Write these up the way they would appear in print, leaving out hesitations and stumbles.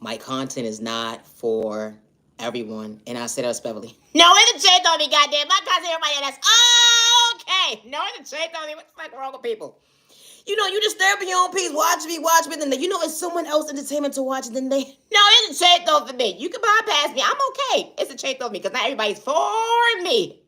My content is not for everyone, and I say that respectfully. No, it's a shade on me, goddamn. My content, everybody that's okay. No, it's a shade on me. What the fuck wrong with people? You know, you disturbing your own peace. Watch me. Then you know it's someone else entertainment to watch. Then they no, it's a shade though for me. You can bypass me. I'm okay. It's a shade though for me because not everybody's for me.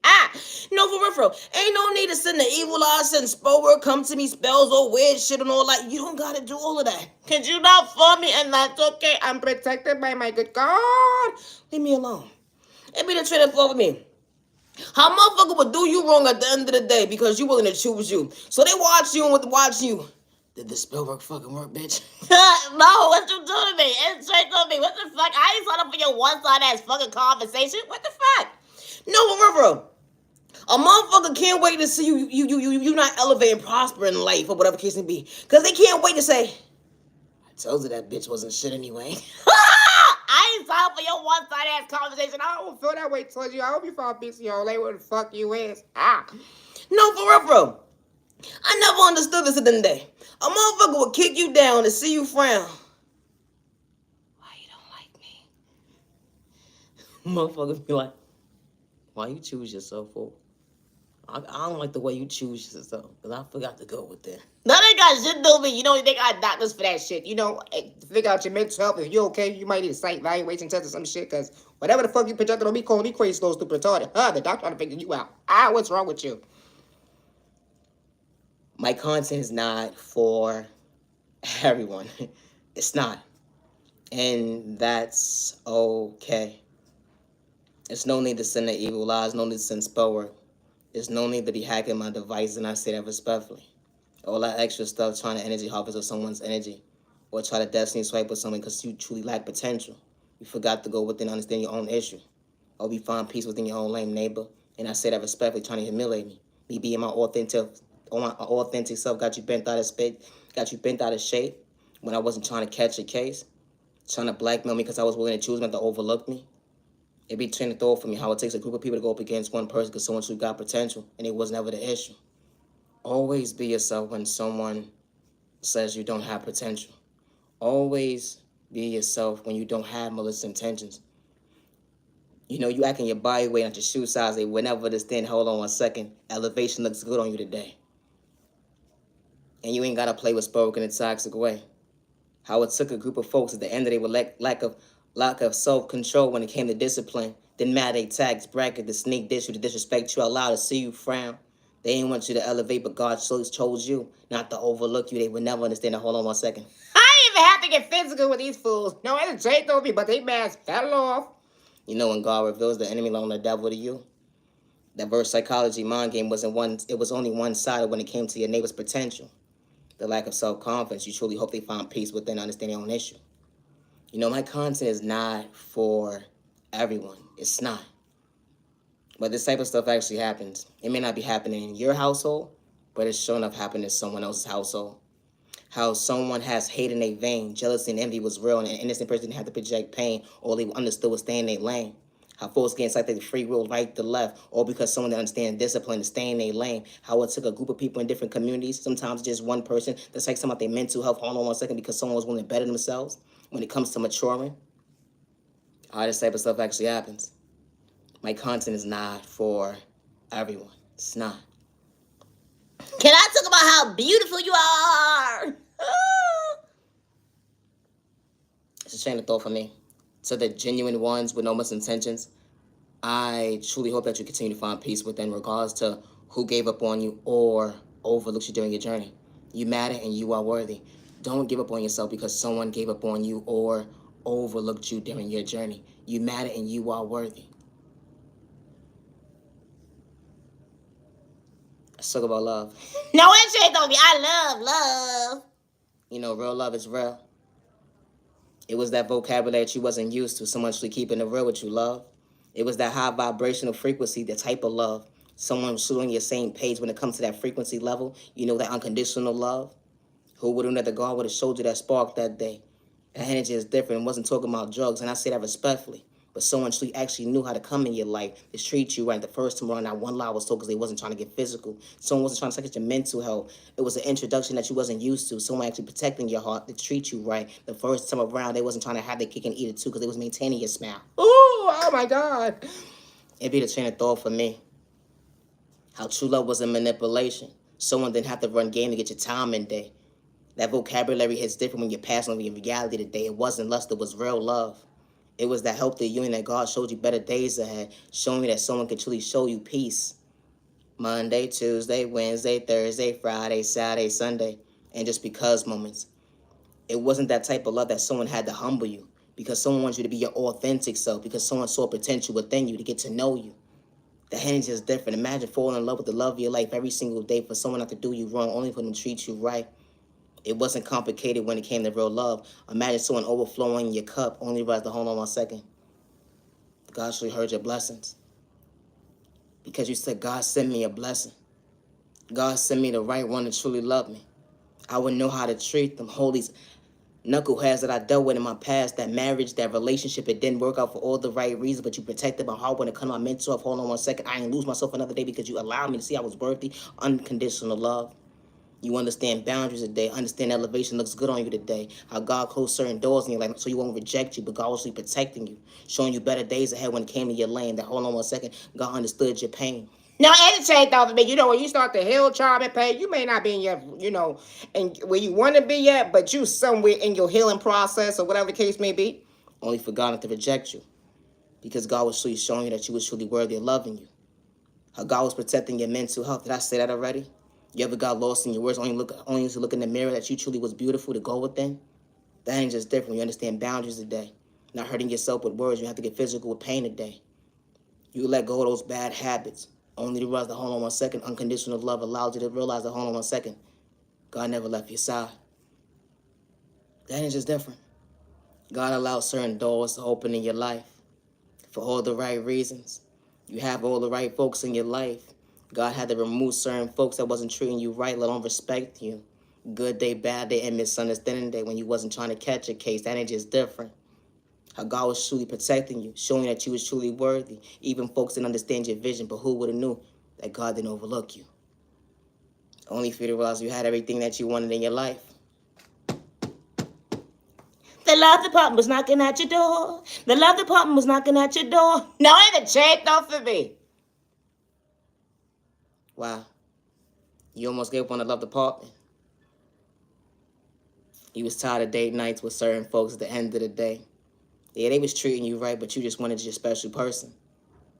No, for real, for real. Ain't no need to send the evil eye, send spell word, come to me, spells or weird shit and all that. You don't gotta do all of that. Cause you not for me, and that's okay. I'm protected by my good God. Leave me alone. It be the trailer for me. How motherfucker would do you wrong at the end of the day because you willing to choose you. So they watch you and with watching you. Did the spell work fucking work, bitch? No, what you doing to me? It's straight to me. What the fuck? I ain't signed up for your one-sided ass fucking conversation. What the fuck? No, bro. A motherfucker can't wait to see you not elevating, prospering in life or whatever case may be. Cause they can't wait to say, I told you that bitch wasn't shit anyway. I ain't signed for your one-sided ass conversation. I don't feel that way towards you. I hope you find peace in your own life. Where the fuck you is? No, for real, bro. I never understood this at the end of the day. A motherfucker would kick you down to see you frown. Why you don't like me? Motherfuckers be like, why you choose yourself for? I don't like the way you choose yourself, because I forgot to go with that. That ain't got shit to do with me. You know, they got doctors for that shit. You know, to figure out your mental health. If you're okay, you might need a psych evaluation test or some shit, because whatever the fuck you projected on me, calling me crazy, slow, stupid, retarded. The doctor trying to figure you out. What's wrong with you? My content is not for everyone. It's not. And that's okay. There's no need to send the evil lies, no need to send spell work. There's no need to be hacking my device, and I say that respectfully. All that extra stuff trying to energy harvest of someone's energy, or try to destiny swipe with someone because you truly lack potential. You forgot to go within and understand your own issue. Or be find peace within your own lame neighbor. And I say that respectfully, trying to humiliate me. Me being my authentic self got you bent out of space, got you bent out of shape when I wasn't trying to catch a case, trying to blackmail me because I was willing to choose not to overlook me. It be train of thought for me how it takes a group of people to go up against one person because someone who got potential, and it was never the issue. Always be yourself when someone says you don't have potential. Always be yourself when you don't have malicious intentions. You know, you acting your body weight, not your shoe size. They would never understand, hold on 1 second, elevation looks good on you today. And you ain't got to play with spoke in a toxic way. How it took a group of folks at the end of the day with lack of self-control when it came to discipline. Didn't matter they tags, bracket, the sneak dish you, to disrespect you, allow to see you frown. They ain't want you to elevate, but God chose you not to overlook you. They would never understand that. Hold on 1 second. I didn't even have to get physical with these fools. No, it's Jake told me, but they masks fell off. You know when God reveals the enemy along the devil to you? That verse psychology mind game wasn't one, it was only one-sided when it came to your neighbor's potential. The lack of self-confidence, you truly hope they find peace within understanding their own issue. You know, my content is not for everyone. It's not. But this type of stuff actually happens. It may not be happening in your household, but it's sure enough happening in someone else's household. How someone has hate in their vein, jealousy and envy was real, and an innocent person didn't have to project pain, or they understood was staying in their lane. How folks get inside their free will right to left, or because someone that understands discipline is staying in their lane. How it took a group of people in different communities, sometimes just one person, that's like something about their mental health. Hold on 1 second, because someone was willing to better themselves when it comes to maturing. All this type of stuff actually happens. My content is not for everyone. It's not. Can I talk about how beautiful you are? It's a train of thought for me. To the genuine ones with no misintentions, I truly hope that you continue to find peace within, regardless to who gave up on you or overlooked you during your journey. You matter and you are worthy. Don't give up on yourself because someone gave up on you or overlooked you during your journey. You matter and you are worthy. Let's talk about love. No, it shit don't be. I love. You know, real love is real. It was that vocabulary that you wasn't used to, someone actually keeping it real with you, love. It was that high vibrational frequency, the type of love. Someone shooting your same page when it comes to that frequency level. You know, that unconditional love. Who would have known that God would have showed you that spark that day? That energy is different. It wasn't talking about drugs, and I say that respectfully. But someone actually knew how to come in your life to treat you right the first time around. That one lie was told because they wasn't trying to get physical. Someone wasn't trying to take your mental health. It was an introduction that you wasn't used to. Someone actually protecting your heart to treat you right the first time around. They wasn't trying to have their cake and eat it too because they was maintaining your smile. Ooh, oh my God. It'd be the train of thought for me. How true love was a manipulation. Someone didn't have to run game to get your time in day. That vocabulary hits different when you're passing over your reality today. It wasn't lust, it was real love. It was that healthy union that God showed you better days ahead, showing you that someone could truly show you peace. Monday, Tuesday, Wednesday, Thursday, Friday, Saturday, Sunday, and just because moments. It wasn't that type of love that someone had to humble you because someone wants you to be your authentic self, because someone saw potential within you to get to know you. The energy is different. Imagine falling in love with the love of your life every single day for someone not to do you wrong, only for them to treat you right. It wasn't complicated when it came to real love. Imagine someone overflowing in your cup, only realize to hold on 1 second. God actually heard your blessings. Because you said, God send me a blessing. God send me the right one to truly love me. I would know how to treat them. Hold these knuckleheads that I dealt with in my past, that marriage, that relationship, it didn't work out for all the right reasons, but you protected my heart when it comes to my mental health. Hold on 1 second. I ain't lose myself another day because you allowed me to see I was worthy. Unconditional love. You understand boundaries today. Understand elevation looks good on you today. How God closed certain doors in your life so you won't reject you, but God was really protecting you, showing you better days ahead when it came to your lane. That hold on 1 second, God understood your pain. Now, educate though, me. When you start to heal, charm, and pain, you may not be in your, and where you want to be yet, but you somewhere in your healing process or whatever the case may be. Only for God not to reject you, because God was truly showing you that you was truly worthy of loving you. How God was protecting your mental health. Did I say that already? You ever got lost in your words? Only used to look in the mirror that you truly was beautiful to go within? That ain't just different. You understand boundaries today. Not hurting yourself with words. You have to get physical with pain today. You let go of those bad habits. Only to realize the hold on 1 second. Unconditional love allows you to realize the hold on 1 second. God never left your side. That ain't just different. God allows certain doors to open in your life for all the right reasons. You have all the right folks in your life. God had to remove certain folks that wasn't treating you right, let alone respect you. Good day, bad day, and misunderstanding day when you wasn't trying to catch a case. That ain't just different. How God was truly protecting you, showing that you was truly worthy. Even folks didn't understand your vision, but who would have knew that God didn't overlook you? Only for you to realize you had everything that you wanted in your life. The love department was knocking at your door. The love department was knocking at your door. No, ain't a check though for me. Wow. You almost gave up on the love department. You was tired of date nights with certain folks at the end of the day. Yeah, they was treating you right, but you just wanted your special person.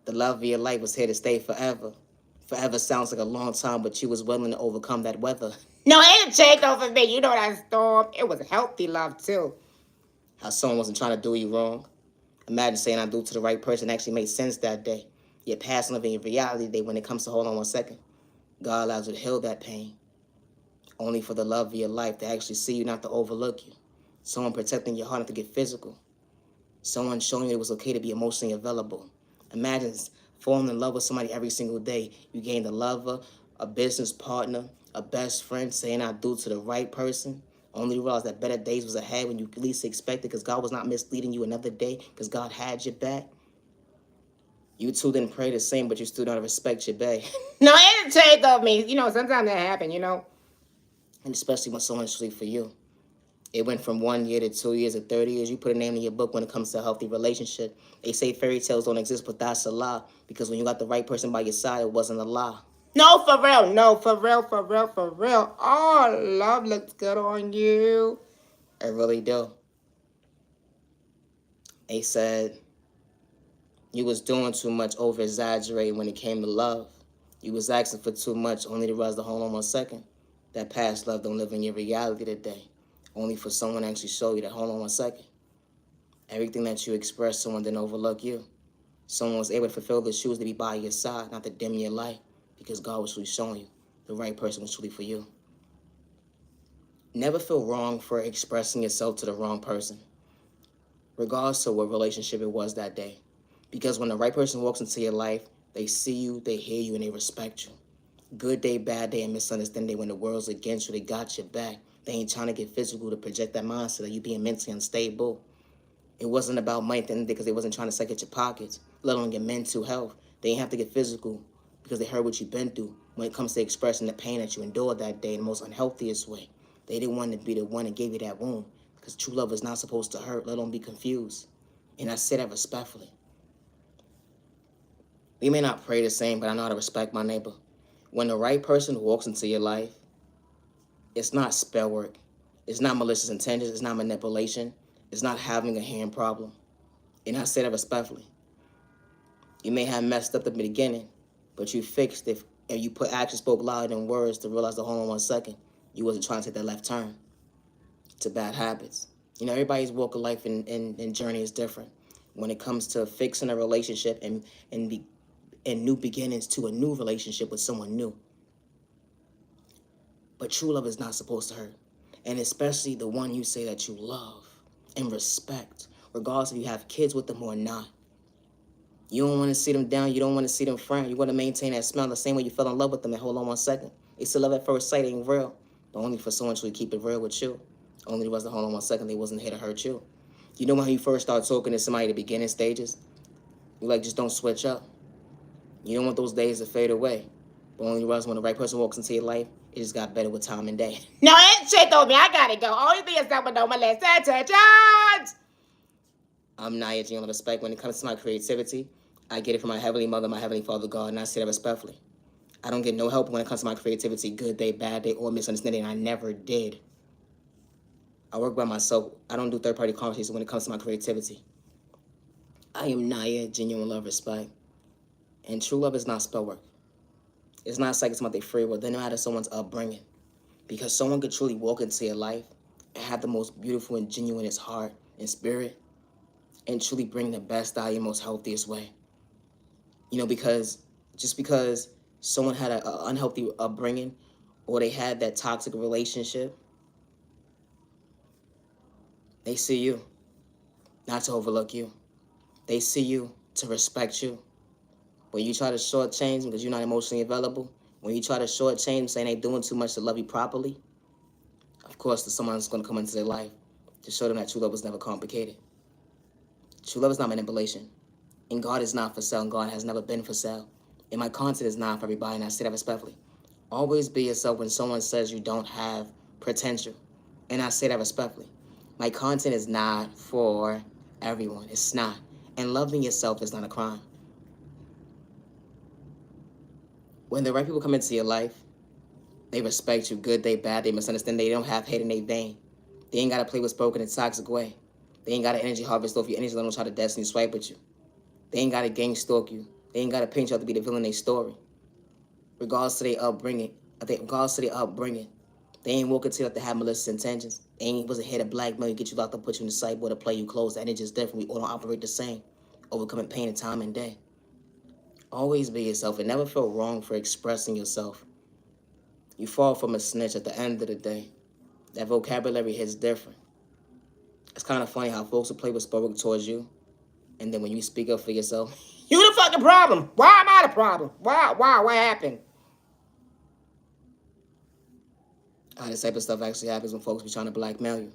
The love of your life was here to stay forever. Forever sounds like a long time, but you was willing to overcome that weather. No, it ain't changed over me. You know that storm. It was healthy love, too. How someone wasn't trying to do you wrong. Imagine saying I do to the right person actually made sense that day. Yet passing over in reality today when it comes to hold on 1 second. God allows you to heal that pain. Only for the love of your life to actually see you, not to overlook you. Someone protecting your heart not to get physical. Someone showing you it was okay to be emotionally available. Imagine falling in love with somebody every single day. You gained a lover, a business partner, a best friend, saying I do to the right person. Only realize that better days was ahead when you least expected, because God was not misleading you another day, because God had your back. You two didn't pray the same, but you still don't respect your bae. No, it didn't take of me. Sometimes that happen, And especially when someone's really for you. It went from 1 year to 2 years to 30 years. You put a name in your book when it comes to a healthy relationship. They say fairy tales don't exist, but that's a lie. Because when you got the right person by your side, it wasn't a lie. No, for real. No, for real, for real, for real. Oh, love looks good on you. It really do. They said you was doing too much, over-exaggerating when it came to love. You was asking for too much, only to realize the hold on 1 second. That past love don't live in your reality today. Only for someone to actually show you that hold on 1 second. Everything that you expressed, someone didn't overlook you. Someone was able to fulfill the shoes to be by your side, not to dim your light, because God was truly showing you the right person was truly for you. Never feel wrong for expressing yourself to the wrong person, regardless of what relationship it was that day. Because when the right person walks into your life, they see you, they hear you, and they respect you. Good day, bad day, and misunderstanding day, when the world's against you, they got your back. They ain't trying to get physical to project that mindset that you being mentally unstable. It wasn't about money at the end of the day because they wasn't trying to suck at your pockets, let alone your mental health. They didn't have to get physical because they heard what you've been through when it comes to expressing the pain that you endured that day in the most unhealthiest way. They didn't want to be the one that gave you that wound because true love is not supposed to hurt, let alone be confused. And I say that respectfully. We may not pray the same, but I know how to respect my neighbor. When the right person walks into your life, it's not spell work. It's not malicious intentions. It's not manipulation. It's not having a hand problem. And I say that respectfully. You may have messed up at the beginning, but you fixed it, and you put action spoke louder than words to realize the hold on 1 second. You wasn't trying to take that left turn to bad habits. You know, everybody's walk of life and journey is different. When it comes to fixing a relationship and new beginnings to a new relationship with someone new. But true love is not supposed to hurt. And especially the one you say that you love and respect, regardless if you have kids with them or not. You don't want to see them down. You don't want to see them frown. You want to maintain that smile the same way you fell in love with them and hold on 1 second. They still love at first sight ain't real, but only for someone to keep it real with you. Only was the hold on 1 second. They wasn't here to hurt you. You know when you first start talking to somebody at the beginning stages? You like, just don't switch up. You don't want those days to fade away. But only realize when the right person walks into your life, it just got better with time and day. No, that shit told me I gotta go. Only thing is that with no my last attention. I'm Naya Genuine Respect. When it comes to my creativity, I get it from my Heavenly Mother, my Heavenly Father God, and I say that respectfully. I don't get no help when it comes to my creativity, good day, bad day, or misunderstanding. I never did. I work by myself. I don't do third-party conversations when it comes to my creativity. I am Naya, genuine love, respect. And true love is not spell work. It's not like it's about their free will. They know how to someone's upbringing. Because someone could truly walk into your life and have the most beautiful and genuinest heart and spirit and truly bring the best out of your most healthiest way. You know, because just because someone had an unhealthy upbringing or they had that toxic relationship, they see you not to overlook you. They see you to respect you. When you try to shortchange them because you're not emotionally available, when you try to shortchange them saying they're doing too much to love you properly, of course, someone's going to come into their life to show them that true love was never complicated. True love is not manipulation. And God is not for sale, and God has never been for sale. And my content is not for everybody, and I say that respectfully. Always be yourself when someone says you don't have potential. And I say that respectfully. My content is not for everyone. It's not. And loving yourself is not a crime. When the right people come into your life, they respect you, good day, bad day, misunderstand. They don't have hate in their vein. They ain't got to play what's broken in a toxic way. They ain't got to energy harvest off your energy. They don't try to destiny swipe with you. They ain't got to gang stalk you. They ain't got to paint you out to be the villain in their story. Regardless to their upbringing, they ain't walking to you to have malicious intentions. They ain't wasn't here to blackmail you, get you locked up, put you in the cyber, to play you close. That energy is different. We all don't operate the same. Overcoming pain in time and day. Always be yourself and never feel wrong for expressing yourself. You fall from a snitch at the end of the day. That vocabulary hits different. It's kind of funny how folks will play with spoken towards you, and then when you speak up for yourself, you the fucking problem. Why am I the problem? Why? What happened? This type of stuff actually happens when folks be trying to blackmail you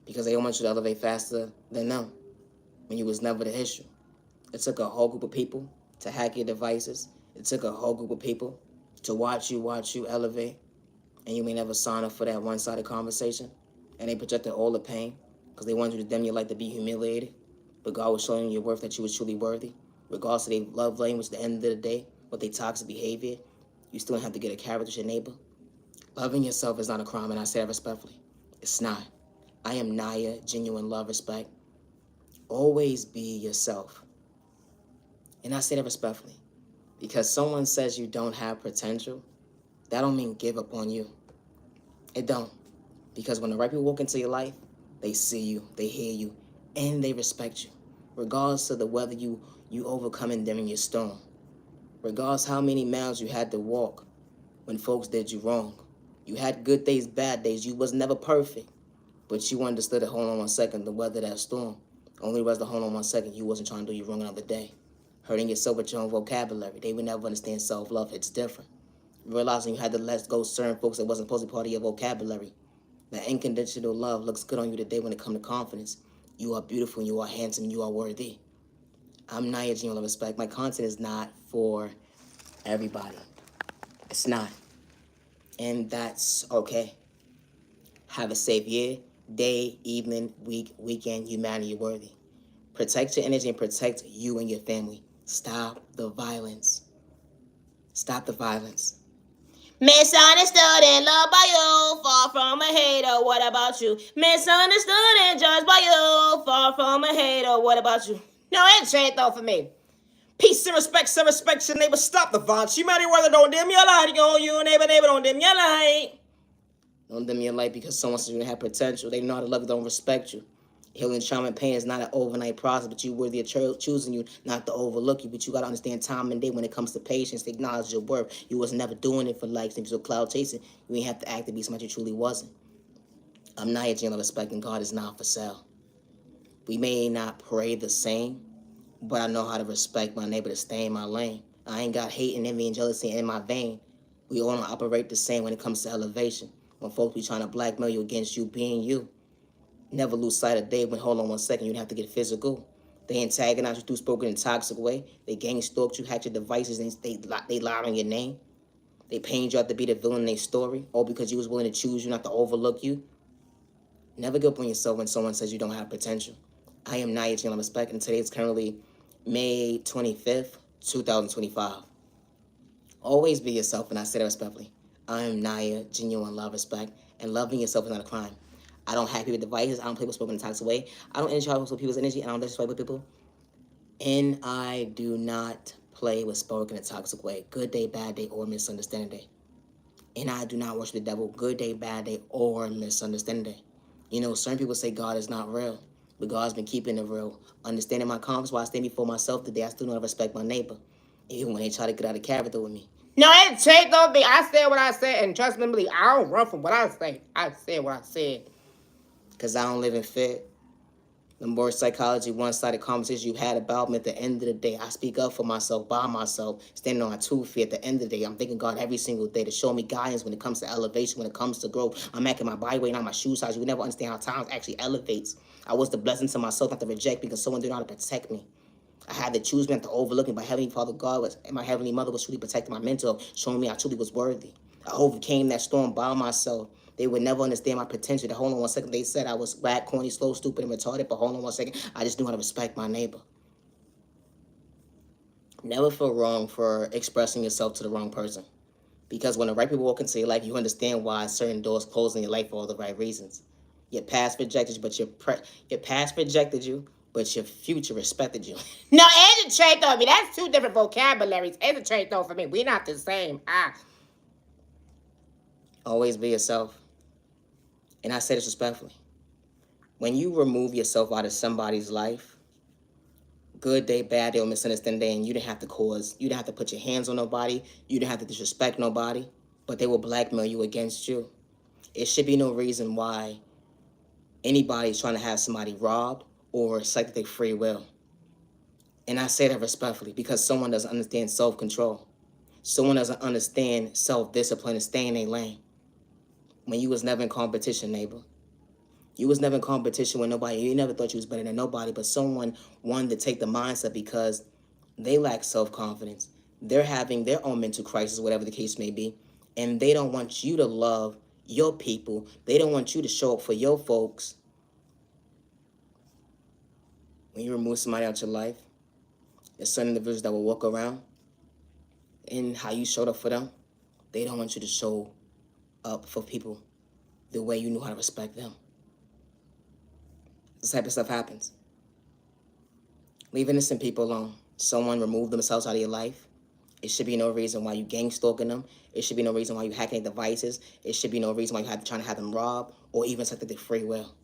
because they don't want you to elevate faster than them when you was never the issue. It took a whole group of people to hack your devices. It took a whole group of people to watch you elevate, and you may never sign up for that one-sided conversation, and they projected all the pain because they wanted you to dim your light to be humiliated, but God was showing you your worth, that you was truly worthy. Regardless of their love language, at the end of the day, with their toxic behavior, you still have to get a character with your neighbor. Loving yourself is not a crime, and I say that respectfully. It's not. I am Naya, genuine love, respect. Always be yourself. And I say that respectfully. Because someone says you don't have potential, that don't mean give up on you. It don't. Because when the right people walk into your life, they see you, they hear you, and they respect you. Regardless of the whether you overcoming during your storm. Regardless how many miles you had to walk when folks did you wrong. You had good days, bad days. You was never perfect. But you understood to hold on 1 second to weather that storm. Only was to hold on 1 second. You wasn't trying to do you wrong another day. Hurting yourself with your own vocabulary. They would never understand self-love. It's different. Realizing you had to let go certain folks that wasn't supposed to be part of your vocabulary. That unconditional love looks good on you today when it comes to confidence. You are beautiful, you are handsome, you are worthy. I'm not your genuine respect. My content is not for everybody. It's not. And that's okay. Have a safe year, day, evening, week, weekend. Humanity, you're worthy. Protect your energy and protect you and your family. Stop the violence. Stop the violence. Misunderstood and loved by you, far from a hater. What about you? Misunderstood and judged by you, far from a hater. What about you? No, it's straight though for me. Peace and respect your neighbor. Stop the violence. Humanity, whether don't dim your light. Yo, you neighbor, don't dim your light. Don't dim your light because someone says you have potential. They know how to love you, don't respect you. Healing, trauma, and pain is not an overnight process, but you worthy of choosing you, not to overlook you. But you gotta understand time and day when it comes to patience, to acknowledge your worth. You was never doing it for likes. If you're cloud chasing, you ain't have to act to be somebody you truly wasn't. I'm not your general respect, and God is not for sale. We may not pray the same, but I know how to respect my neighbor to stay in my lane. I ain't got hate and envy and jealousy in my vein. We all don't operate the same when it comes to elevation. When folks be trying to blackmail you against you being you. Never lose sight of day when, hold on one second, you don't have to get physical. They antagonize you through spoken in a toxic way. They gang stalked you, hacked your devices, and they lied on your name. They painted you out to be the villain in their story, all because you was willing to choose you, not to overlook you. Never give up on yourself when someone says you don't have potential. I am Naya Chandler Respect, and today is currently May 25th, 2025. Always be yourself, and I say that respectfully. I am Naya, genuine love, respect, and loving yourself is not a crime. I don't hack people with devices. I don't play with spoken in a toxic way. I don't interact with people's energy. I don't disrespect with people. And I do not play with spoken in a toxic way. Good day, bad day, or misunderstanding day. And I do not worship the devil. Good day, bad day, or misunderstanding day. You know, certain people say God is not real, but God's been keeping it real. Understanding my confidence while I stand before myself today, I still know how to respect my neighbor, even when they try to get out of character with me. No, it take on me. I said what I said, and trust me, believe I don't run from what I say. I said what I said. Because I don't live in fear. The more psychology, one-sided conversation you had about me, at the end of the day, I speak up for myself, by myself, standing on my 2 feet. At the end of the day, I'm thanking God every single day to show me guidance when it comes to elevation, when it comes to growth. I'm acting my body weight, not my shoe size. You never understand how time actually elevates. I was the blessing to myself, not to reject because someone didn't know how to protect me. I had to choose me, not to overlook me. But Heavenly Father God was, and my Heavenly Mother was truly protecting my mental, showing me I truly was worthy. I overcame that storm by myself. They would never understand my potential. Hold on one second. They said I was whack, corny, slow, stupid, and retarded. But hold on one second. I just knew how to respect my neighbor. Never feel wrong for expressing yourself to the wrong person. Because when the right people walk into your life, you understand why certain doors close in your life for all the right reasons. Your past rejected you, but your past rejected you, but your future respected you. No, it's a trait though. I mean, that's two different vocabularies. It's a trait though for me. We're not the same. Always be yourself. And I say this respectfully. When you remove yourself out of somebody's life, good day, bad day, or misunderstanding day, and you didn't have to put your hands on nobody, you didn't have to disrespect nobody, but they will blackmail you against you. It should be no reason why anybody's trying to have somebody robbed or select their free will. And I say that respectfully because someone doesn't understand self-control. Someone doesn't understand self-discipline and stay in their lane. When you was never in competition, neighbor. You was never in competition with nobody. You never thought you was better than nobody, but someone wanted to take the mindset because they lack self-confidence. They're having their own mental crisis, whatever the case may be, and they don't want you to love your people. They don't want you to show up for your folks. When you remove somebody out your life, there's certain individuals that will walk around and how you showed up for them. They don't want you to show up for people the way you know how to respect them. This type of stuff happens. Leave innocent people alone. Someone remove themselves out of your life. It should be no reason why you gang stalking them. It should be no reason why you hacking their devices. It should be no reason why you trying to have them robbed or even set their free will.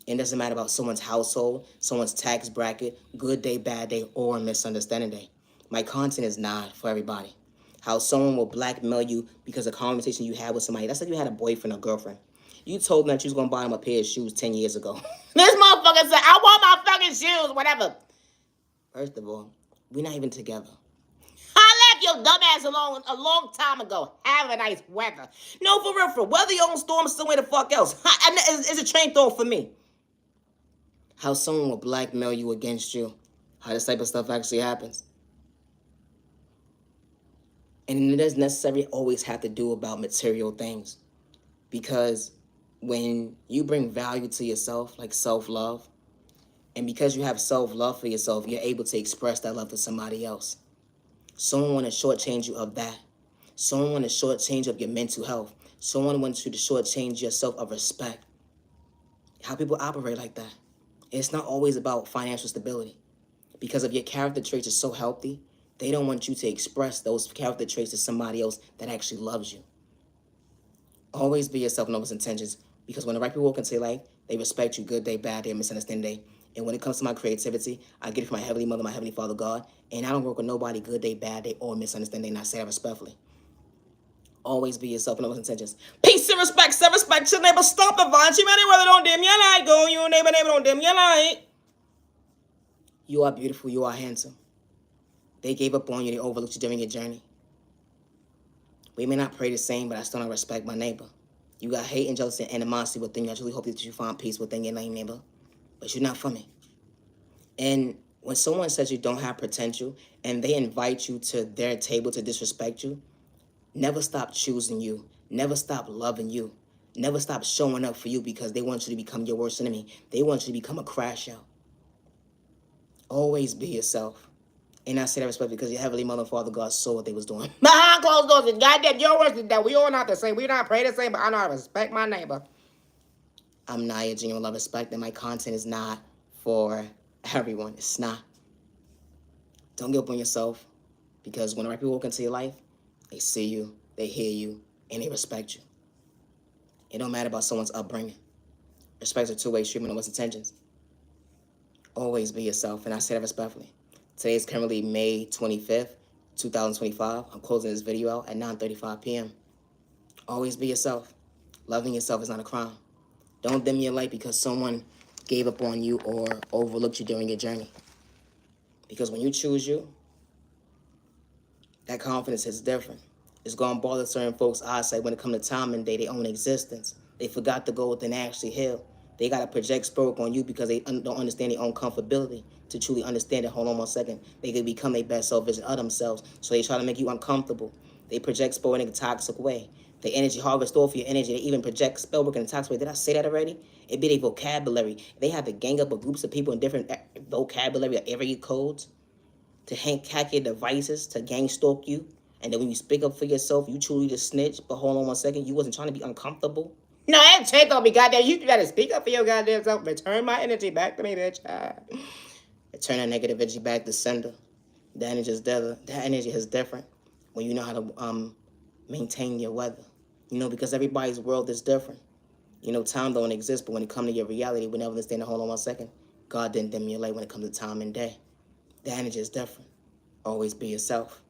It doesn't matter about someone's household, someone's tax bracket, good day, bad day, or misunderstanding day. My content is not for everybody. How someone will blackmail you because of a conversation you had with somebody. That's like you had a boyfriend or girlfriend. You told them that you was going to buy them a pair of shoes 10 years ago. This motherfucker said, I want my fucking shoes, whatever. First of all, we're not even together. I left your dumb ass alone a long time ago. Have a nice weather. No, for real, weather your own storm somewhere the fuck else. It's a train throw for me. how someone will blackmail you against you, how this type of stuff actually happens. And it doesn't necessarily always have to do about material things, because when you bring value to yourself, like self-love, and because you have self-love for yourself, you're able to express that love to somebody else. Someone want to shortchange you of that. Someone want to shortchange of your mental health. Someone wants you to shortchange yourself of respect. How people operate like that. It's not always about financial stability. Because if your character traits are so healthy, they don't want you to express those character traits to somebody else that actually loves you. Always be yourself in all those intentions. Because when the right people walk into your life, they respect you good day, bad day, misunderstand day. And when it comes to my creativity, I get it from my Heavenly Mother, my Heavenly Father God. And I don't work with nobody good day, bad day, or misunderstand day. And I say that respectfully. Always be yourself in all those intentions. Peace and respect, self-respect. Your neighbor, stop the violence. You neighbor, don't dim your light. Go, you neighbor, don't dim your light. You are beautiful. You are handsome. They gave up on you. They overlooked you during your journey. We may not pray the same, but I still don't respect my neighbor. You got hate and jealousy and animosity within you. I truly hope that you find peace within your neighbor. But you're not for me. And when someone says you don't have potential and they invite you to their table to disrespect you, never stop choosing you. Never stop loving you. Never stop showing up for you, because they want you to become your worst enemy. They want you to become a crash out. Always be yourself. And I say that respect because your Heavenly Mother and Father God saw what they was doing. Behind closed doors, and goddamn, your words is that we all not the same. We not pray the same, but I know how to respect my neighbor. I'm Naya, genuine love, respect, and my content is not for everyone. It's not. Don't give up on yourself, because when the right people walk into your life, they see you, they hear you, and they respect you. It don't matter about someone's upbringing. Respect is a two-way street, and one's intentions. Always be yourself, and I say that respectfully. Today is currently May 25th, 2025. I'm closing this video out at 9:35 p.m. Always be yourself. Loving yourself is not a crime. Don't dim your light because someone gave up on you or overlooked you during your journey. Because when you choose you, that confidence is different. It's going to bother certain folks' eyesight when it comes to time and day, their own existence. They forgot to go within actually heal. They got to project spirit on you because they don't understand their own comfortability to truly understand it. Hold on 1 second. They could become their best self version of themselves. So they try to make you uncomfortable. They project spell in a toxic way. The energy harvest off your energy. They even project spell work in a toxic way. Did I say that already? It be their vocabulary. They have to gang up with groups of people in different vocabulary or area codes to hack your devices, to gang stalk you. And then when you speak up for yourself, you truly just snitch. But hold on 1 second. You wasn't trying to be uncomfortable. No, that shit don't be goddamn. You gotta speak up for your goddamn self. Return my energy back to me, bitch. Return that negative energy back to sender. That energy is different when you know how to maintain your weather. You know, because everybody's world is different. You know, time don't exist, but when it comes to your reality, we never understand. Hold on 1 second. God didn't dim your light when it comes to time and day. The energy is different. Always be yourself.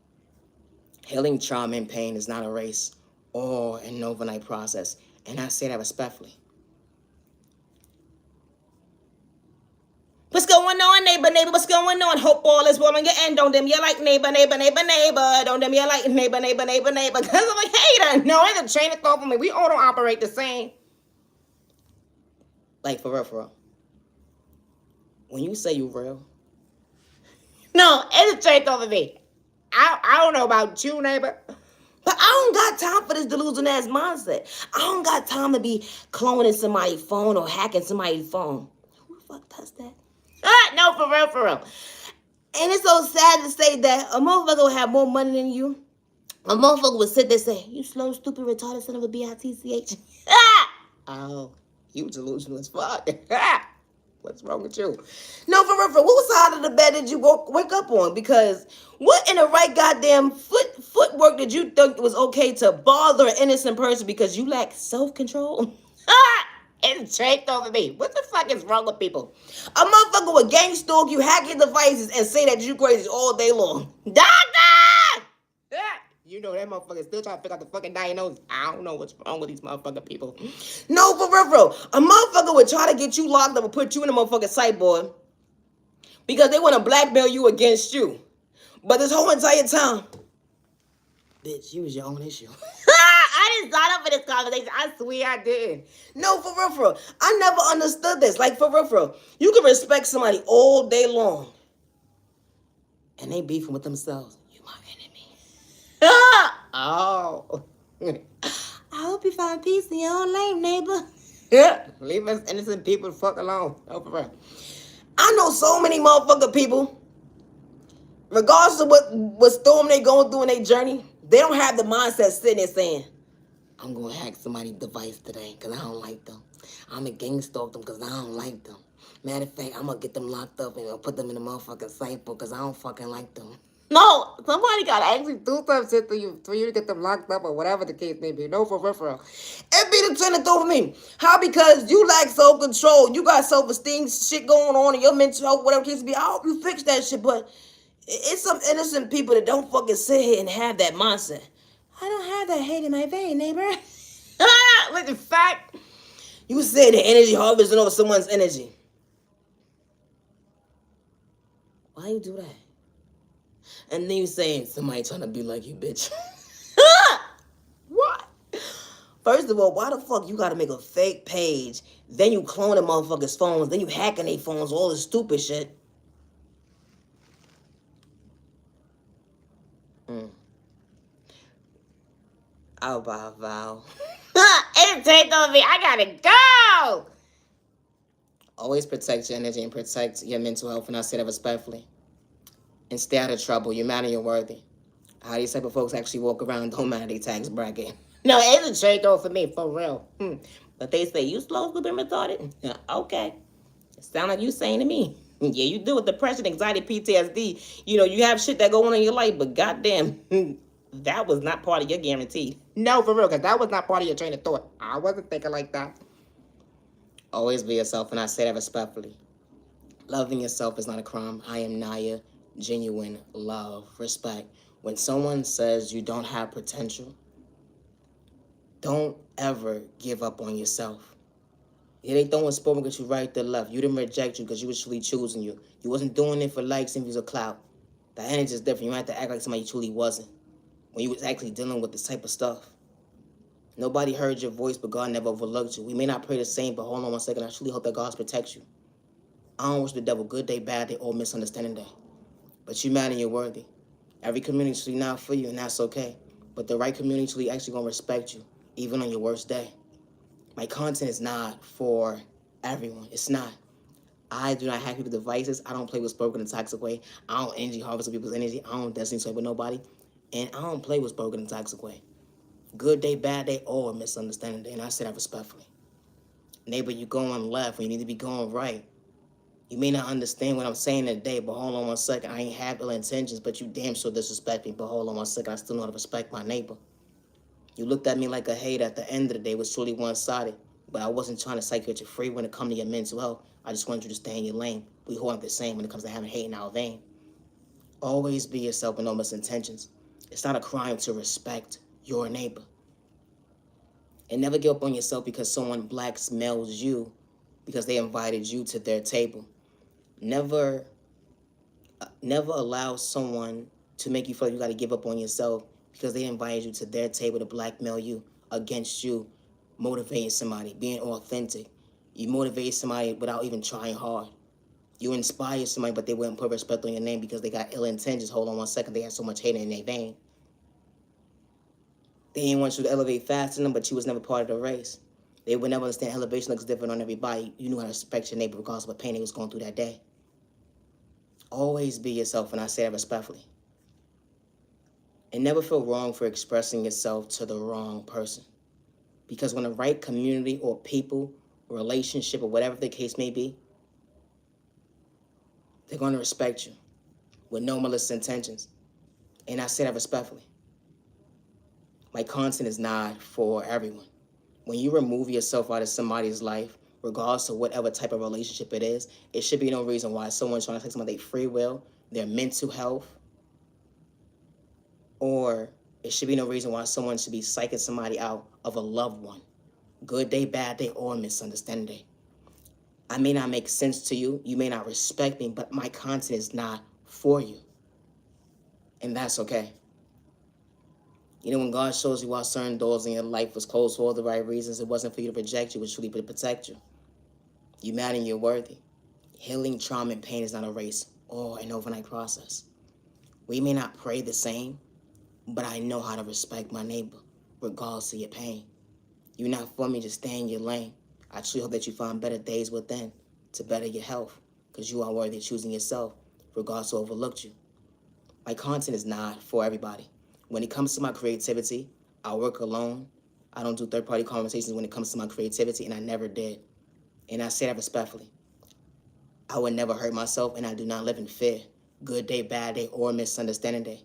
Healing trauma and pain is not a race or an overnight process. And I say that respectfully. What's going on, neighbor? What's going on? Hope all is well on your end. Don't dim your light, neighbor. Don't dim your light, neighbor. Because I'm a hater. No, it's a chain of thought for me. We all don't operate the same. Like, for real. When you say you real, no, it's a chain of thought for me. I don't know about you, neighbor. But I don't got time for this delusional ass mindset. I don't got time to be cloning somebody's phone or hacking somebody's phone. Who the fuck does that? No, for real. And it's so sad to say that a motherfucker will have more money than you. A motherfucker would sit there and say, you slow, stupid, retarded son of a bitch. Oh, you delusional as fuck. What's wrong with you? No, for real. What side of the bed did you wake up on? Because what in the right goddamn footwork did you think it was okay to bother an innocent person because you lack self-control? It's straight over me. What the fuck is wrong with people? A motherfucker would gang stalk you, hack your devices, and say that you crazy all day long. Doctor! You know that motherfucker still trying to figure out the fucking diagnosis. I don't know what's wrong with these motherfucking people. No, for real. A motherfucker would try to get you locked up and put you in a motherfucking sideboard because they want to blackmail you against you. But this whole entire time, bitch, you was your own issue. I I didn't sign up for this conversation. I swear I didn't. No, for real, for real. I never understood this. Like, for real, for real. You can respect somebody all day long, and they beefing with themselves. You my enemy. Oh. I hope you find peace in your own lane, neighbor. Leave us innocent people the fuck alone. Oh, for real. I know so many motherfucking people, regardless of what storm they going through in their journey, they don't have the mindset sitting there saying, I'm going to hack somebody's device today because I don't like them. I'm going to gang stalk them because I don't like them. Matter of fact, I'm going to get them locked up and I'll put them in the motherfucking cypher because I don't fucking like them. No, somebody got to actually do some shit for you to get them locked up or whatever the case may be. No, for real. It be the trend of throw for me. How? Because you lack self-control. You got self-esteem shit going on in your mental health, whatever the case may be. I hope you fix that shit, but it's some innocent people that don't fucking sit here and have that mindset. I don't have that hate in my vein, neighbor. Like, in fact, you say the energy harvesting over someone's energy. Why you do that? And then you saying somebody trying to be like you, bitch. What? First of all, why the fuck you gotta make a fake page? Then you cloning motherfuckers' phones. Then you hacking their phones. All this stupid shit. I'll buy a vow. It take over me. I gotta go. Always protect your energy and protect your mental health, and I say that respectfully. And stay out of trouble. You're mad and you're worthy. How these type of folks actually walk around don't matter their tax bracket. No, it's a trade though for me, for real. But they say, you slow, stupid, retarded? Okay. Sound like you saying to me. Yeah, you do with depression, anxiety, PTSD. You know, you have shit that go on in your life, but goddamn, that was not part of your guarantee. No, for real, because that was not part of your train of thought. I wasn't thinking like that. Always be yourself, and I say that respectfully. Loving yourself is not a crime. I am Naya. Genuine love, respect. When someone says you don't have potential, don't ever give up on yourself. Yeah, they throwing spoon at you right to left. You didn't reject you because you was truly choosing you. You wasn't doing it for likes and views or clout. The energy is different. You have to act like somebody you truly wasn't when you was actually dealing with this type of stuff. Nobody heard your voice, but God never overlooked you. We may not pray the same, but hold on one second. I truly hope that God protects you. I don't wish the devil good day, bad day, or misunderstanding day. But you mad and you're worthy. Every community truly not for you, and that's okay. But the right community truly actually gonna respect you, even on your worst day. My content is not for everyone. It's not. I do not hack people's devices. I don't play with spoken in a toxic way. I don't energy harvest people's energy. I don't destiny swipe with nobody. And I don't play with spoken in a toxic way. Good day, bad day, or misunderstanding day. And I say that respectfully. Neighbor, you going left when you need to be going right. You may not understand what I'm saying today, but hold on one second. I ain't have ill intentions, but you damn sure disrespect me. But hold on one second. I still know how to respect my neighbor. You looked at me like a hate at the end of the day. It was truly one-sided. But I wasn't trying to psych you free when it comes to your mental health. I just wanted you to stay in your lane. We hold up the same when it comes to having hate in our vein. Always be yourself with no misintentions. It's not a crime to respect your neighbor. And never give up on yourself because someone blackmails you because they invited you to their table. Never allow someone to make you feel like you got to give up on yourself because they invited you to their table to blackmail you against you, motivating somebody, being authentic. You motivate somebody without even trying hard. You inspire somebody, but they wouldn't put respect on your name because they got ill intentions. Hold on one second. They had so much hate in their vein. They didn't want you to elevate fast enough, but you was never part of the race. They would never understand elevation looks different on everybody. You knew how to respect your neighbor regardless of what pain they was going through that day. Always be yourself, and I say that respectfully. And never feel wrong for expressing yourself to the wrong person. Because when the right community or people, relationship, or whatever the case may be, they're going to respect you with no malicious intentions. And I say that respectfully. My content is not for everyone. When you remove yourself out of somebody's life, regardless of whatever type of relationship it is, it should be no reason why someone's trying to take somebody their free will, their mental health, or it should be no reason why someone should be psyching somebody out of a loved one. Good day, bad day, or misunderstanding day. I may not make sense to you. You may not respect me, but my content is not for you. And that's okay. You know, when God shows you why certain doors in your life was closed for all the right reasons, it wasn't for you to project you, it was truly to protect you. You mad and you're worthy. Healing, trauma, and pain is not a race or an overnight process. We may not pray the same, but I know how to respect my neighbor, regardless of your pain. You're not for me, just stay in your lane. I truly hope that you find better days within to better your health, because you are worthy of choosing yourself, regardless of who overlooked you. My content is not for everybody. When it comes to my creativity, I work alone. I don't do third-party conversations when it comes to my creativity, and I never did. And I say that respectfully. I would never hurt myself, and I do not live in fear. Good day, bad day, or misunderstanding day.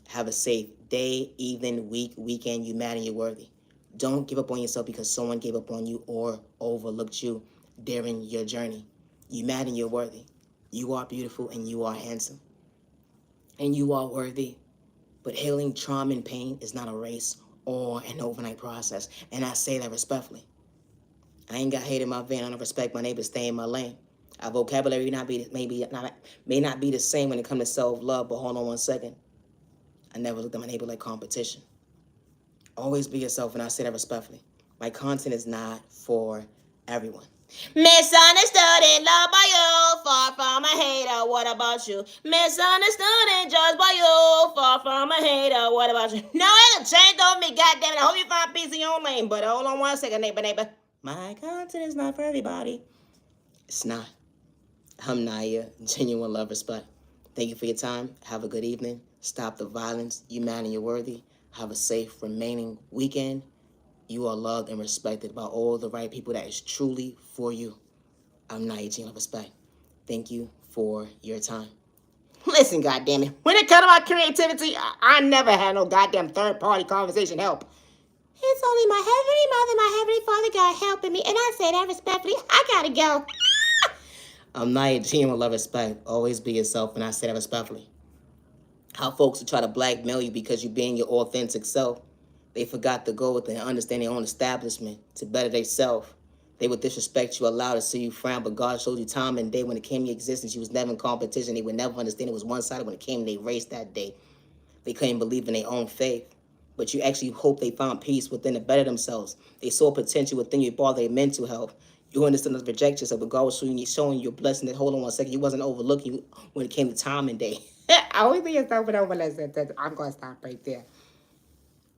Have a safe day, evening, week, weekend. You mad and you're worthy. Don't give up on yourself because someone gave up on you or overlooked you during your journey. You mad and you're worthy. You are beautiful and you are handsome. And you are worthy. But healing trauma and pain is not a race or an overnight process. And I say that respectfully. I ain't got hate in my vein. I don't respect my neighbor. Stay in my lane. Our vocabulary may not be the same when it comes to self-love, but hold on one second. I never looked at my neighbor like competition. Always be yourself, and I say that respectfully. My content is not for everyone. Misunderstood and loved by you, far from a hater, what about you? Misunderstood and judged by you, far from a hater, what about you? No, it ain't changed on me, goddammit. I hope you find peace in your own lane, but hold on one second, neighbor. My content is not for everybody. It's not. I'm Naya, genuine love, respect. Thank you for your time. Have a good evening. Stop the violence. You man and you're worthy. Have a safe remaining weekend. You are loved and respected by all the right people that is truly for you. I'm Naya, genuine love, respect. Thank you for your time. Listen, goddammit, when it comes to my creativity, I never had no goddamn third-party conversation help. It's only my heavenly mother, my heavenly father God helping me, and I say that respectfully. I gotta go. I'm Naya, genuine love, respect. Always be yourself, and I say that respectfully. How folks will try to blackmail you because you being your authentic self. They forgot to go with and understand their own establishment to better themselves. They would disrespect you, allow to see you frown, but God showed you time and day when it came to existence. You was never in competition. They would never understand it was one-sided when it came to their race that day. They couldn't believe in their own faith. But you actually hope they found peace within to better themselves. They saw potential within you, brought their mental health. You understand the reject yourself, but God was showing you your blessing. That hold on one second, you wasn't overlooking you when it came to time and day. I always think yourself and overlook. I'm gonna stop right there.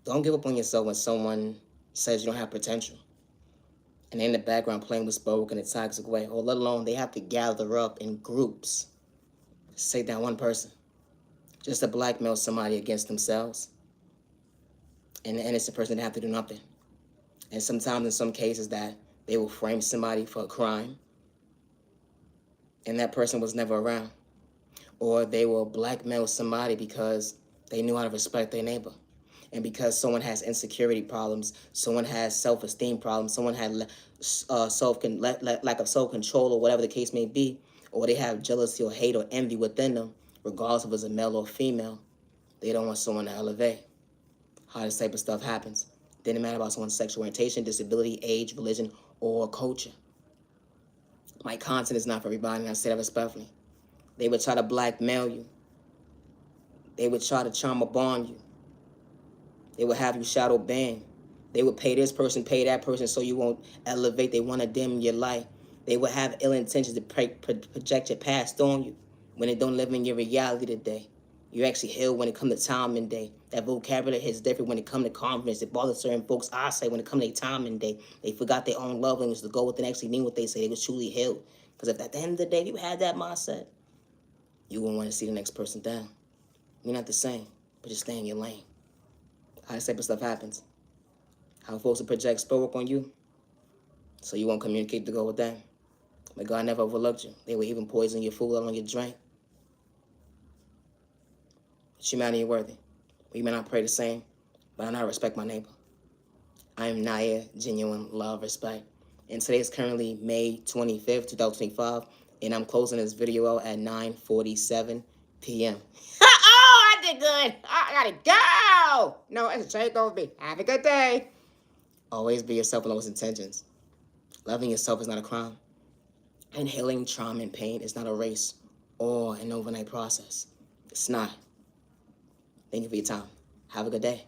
Don't give up on yourself when someone says you don't have potential, and they're in the background playing with spoke in a toxic way, or let alone they have to gather up in groups to take down one person just to blackmail somebody against themselves, and the innocent person didn't have to do nothing. And sometimes in some cases that they will frame somebody for a crime and that person was never around. Or they will blackmail somebody because they knew how to respect their neighbor. And because someone has insecurity problems, someone has self-esteem problems, someone had lack of self-control or whatever the case may be, or they have jealousy or hate or envy within them, regardless of if it's a male or female, they don't want someone to elevate. How this type of stuff happens. Didn't matter about someone's sexual orientation, disability, age, religion, or culture. My content is not for everybody, and I say that respectfully. They would try to blackmail you. They would try to trauma bond you. They would have you shadow ban. They would pay this person, pay that person so you won't elevate. They want to dim your light. They would have ill intentions to project your past on you when they don't live in your reality today. You're actually healed when it comes to time and day. That vocabulary is different when it comes to confidence. It bothers certain folks, I say, when it comes to time and day. They forgot their own love language to go with and actually mean what they say. They was truly healed. Because if at the end of the day you had that mindset, you wouldn't want to see the next person down. You're not the same, but just stay in your lane. How this type of stuff happens. How folks will project spoke on you, so you won't communicate to go with them. But God never overlooked you. They would even poison your food along your drink. But you man, you're worthy. We may not pray the same, but I know I respect my neighbor. I am Naya, genuine love, respect. And today is currently May 25th, 2025, and I'm closing this video out at 9:47 p.m. Oh, I did good. I gotta go. No, it's a shame over me. Have a good day. Always be yourself in those intentions. Loving yourself is not a crime. And healing trauma and pain is not a race or an overnight process. It's not. Thank you for your time. Have a good day.